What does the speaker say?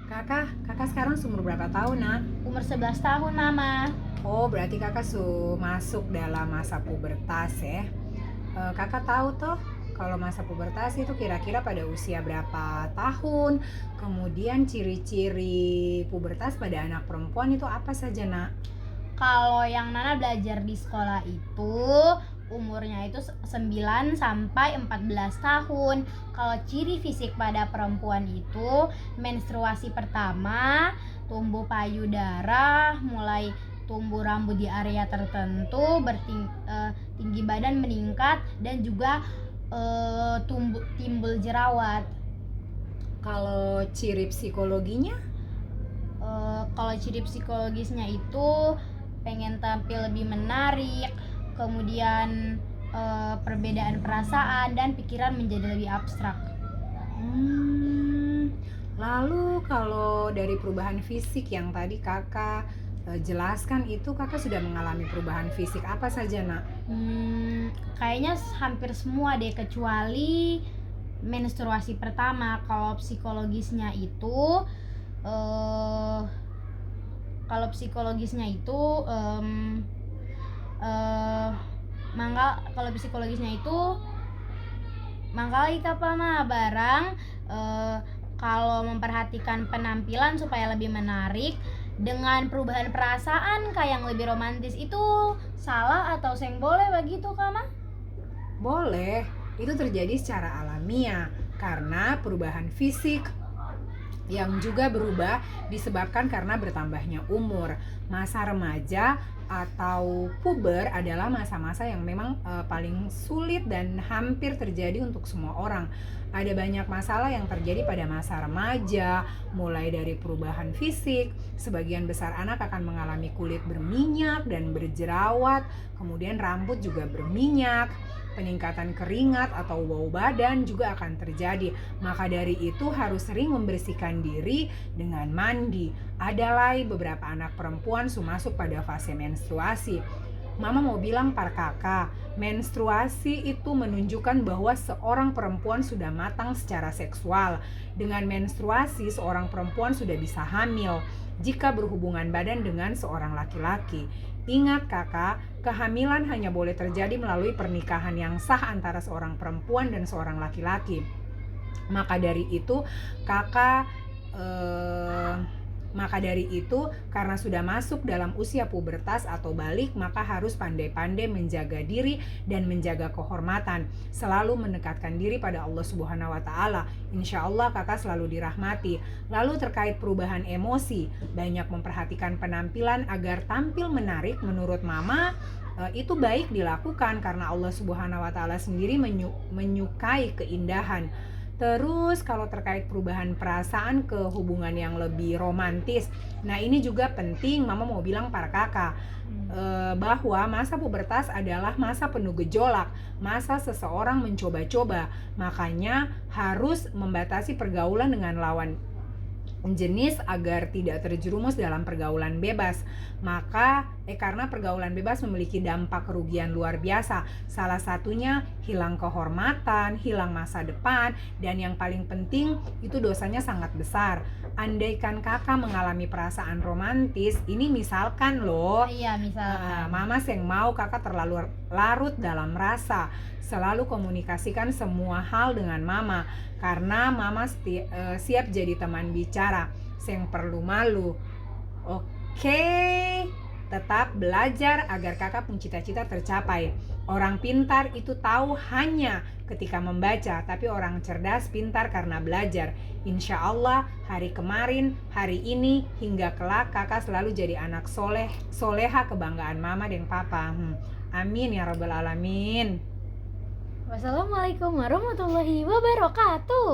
Kakak sekarang seumur berapa tahun, Nak? Umur 11 tahun, Mama. Oh, berarti kakak masuk dalam masa pubertas ya. Kakak tahu toh kalau masa pubertas itu kira-kira pada usia berapa tahun? Kemudian ciri-ciri pubertas pada anak perempuan itu apa saja, Nak? Kalau yang Nana belajar di sekolah itu umurnya itu 9 sampai 14 tahun. Kalau ciri fisik pada perempuan itu menstruasi pertama, tumbuh payudara, mulai tumbuh rambut di area tertentu, tinggi badan meningkat, dan juga timbul jerawat. Kalau ciri psikologinya? Kalau ciri psikologisnya itu pengen tampil lebih menarik, kemudian perbedaan perasaan dan pikiran menjadi lebih abstrak. Lalu kalau dari perubahan fisik yang tadi kakak jelaskan itu, kakak sudah mengalami perubahan fisik apa saja, Nak? Kayaknya hampir semua deh, kecuali menstruasi pertama. Kalau psikologisnya itu mangkali kapalna barang kalau memperhatikan penampilan supaya lebih menarik dengan perubahan perasaan kayak yang lebih romantis itu salah atau seng boleh begitu, Kak? Boleh, itu terjadi secara alamiah karena perubahan fisik yang juga berubah disebabkan karena bertambahnya umur. Masa remaja atau puber adalah masa-masa yang memang paling sulit dan hampir terjadi untuk semua orang. Ada banyak masalah yang terjadi pada masa remaja, mulai dari perubahan fisik. Sebagian besar anak akan mengalami kulit berminyak dan berjerawat, kemudian rambut juga berminyak, peningkatan keringat atau bau badan juga akan terjadi. Maka dari itu harus sering membersihkan diri dengan mandi. Ada beberapa anak perempuan masuk pada fase menstruasi. Mama mau bilang par kakak, menstruasi itu menunjukkan bahwa seorang perempuan sudah matang secara seksual. Dengan menstruasi, seorang perempuan sudah bisa hamil jika berhubungan badan dengan seorang laki-laki. Ingat kakak, kehamilan hanya boleh terjadi melalui pernikahan yang sah antara seorang perempuan dan seorang laki-laki. Maka dari itu karena sudah masuk dalam usia pubertas atau balik, maka harus pandai-pandai menjaga diri dan menjaga kehormatan. Selalu mendekatkan diri pada Allah Subhanahu wa Ta'ala. Insya Allah kakak selalu dirahmati. Lalu terkait perubahan emosi, banyak memperhatikan penampilan agar tampil menarik. Menurut mama, itu baik dilakukan karena Allah Subhanahu wa Ta'ala sendiri menyukai keindahan. Terus kalau terkait perubahan perasaan ke hubungan yang lebih romantis, nah ini juga penting. Mama mau bilang para kakak bahwa masa pubertas adalah masa penuh gejolak, masa seseorang mencoba-coba. Makanya harus membatasi pergaulan dengan lawan jenis agar tidak terjerumus dalam pergaulan bebas. Karena pergaulan bebas memiliki dampak kerugian luar biasa. Salah satunya hilang kehormatan, hilang masa depan, dan yang paling penting itu dosanya sangat besar. Andaikan kakak mengalami perasaan romantis, ini misalkan loh. Iya, misalkan. Mama yang mau kakak terlalu larut dalam rasa. Selalu komunikasikan semua hal dengan mama, karena mama siap jadi teman bicara. Seng perlu malu. Oke, tetap belajar agar kakak pun cita-cita tercapai. Orang pintar itu tahu hanya ketika membaca, tapi orang cerdas pintar karena belajar. Insya Allah hari kemarin, hari ini, hingga kelak kakak selalu jadi anak soleha kebanggaan mama dan papa. Amin ya rabbal alamin. Wassalamualaikum warahmatullahi wabarakatuh.